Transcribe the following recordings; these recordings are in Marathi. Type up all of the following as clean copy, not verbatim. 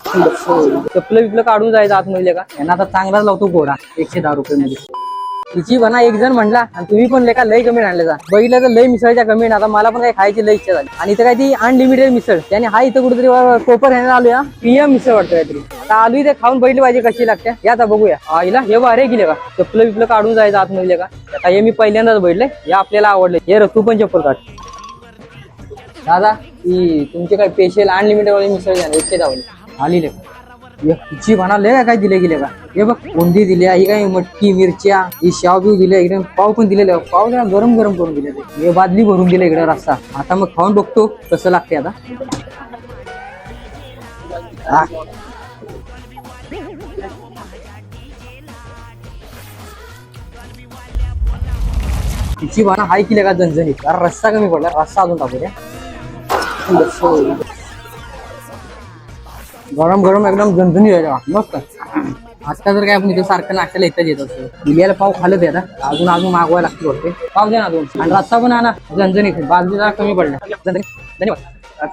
चपलं बिपलं काढून जायचं आतमध्ये का. यांना आता चांगलाच लावतो घोडा 110 रुपये मध्ये. तिची म्हणा एक जण म्हटला आणि तुम्ही पण लेखा लय कमी आणले. बघितलं तर लय मिसळच्या कमी. आता मला पण काही खायची लय इच्छा झाली. आणि इथं काय ती अनलिमिटेड मिसळ. त्याने हा इथं कुठेतरी कोपर ह्याने आलो या PM मिसळ वाटतं काहीतरी. आता आलू इथे खाऊन बघितली पाहिजे कशी लागते. या आता बघूया. आईला हे वारे गेले का. चपलं बिपलं काढून जायचं आतमध्ये का. आता हे मी पहिल्यांदाच बघितले. हे आपल्याला आवडले. हे तू पण चप्पल काढ दादा. ही तुमचे काय स्पेशल अनलिमिटेड वाली मिसळ द्या 110 आली ले. तिची म्हणाले काय दिले गेले का. हे बघ बुंदी दिल्या. ही काय मटकी मिरच्या ही शाव बिव दिल्या. इकडे पाव पण दिलेले. पाव जरा गरम गरम करून दिले. हे बादली भरून दिले इकडे रस्ता. आता मग खाऊन बघतो कसं लागते आता. तिची म्हणा हाय केली का झणझणीत. कारण रस्सा कमी पडला. रस्सा अजून टाकू द्या. गरम गरम एकदम झणझणी आहे मस्त. आता जर काय आपण इथे सारखं नाश्त्याला इथं येत असतो. दिलेला पाव खाल्लं ते आता अजून अजून मागवायला लागते वाटते. पाव द्या ना 2 आणि रस्सा पण आणा झणझणीत. बाजली जरा कमी पडल्या. धन्यवाद.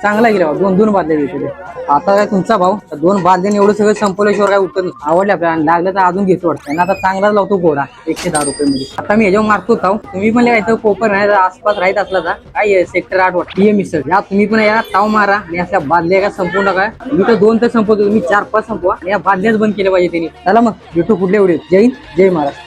चांगला गेला 2 बादल्या घेतले. आता काय तुमचा भाव 2 बादल्याने एवढं सगळं संपल्याशिवाय काय उठत नाही. आवडले आपल्याला लागलं तर अजून घेतो वाटतं. त्यांना आता चांगलाच लावतो घोडा 110 रुपये मध्ये. आता मी ह्याच्यावर मारतो खाऊ. तुम्ही पण इथं कोपर नाही आसपास राहत असला तर काय सेक्टर 8 वाटतं PM मिसळ या. तुम्ही पण या ताव मारा आणि अशा बादल्या का संपूर्ण काय. मी तर 2 तर संपवतो. तुम्ही 4-5 संपवा. या बादल्याच बंद केल्या पाहिजे त्यांनी. चला मग भेटू पुढल्या व्हिडिओ. जय हिंद जय महाराष्ट्र.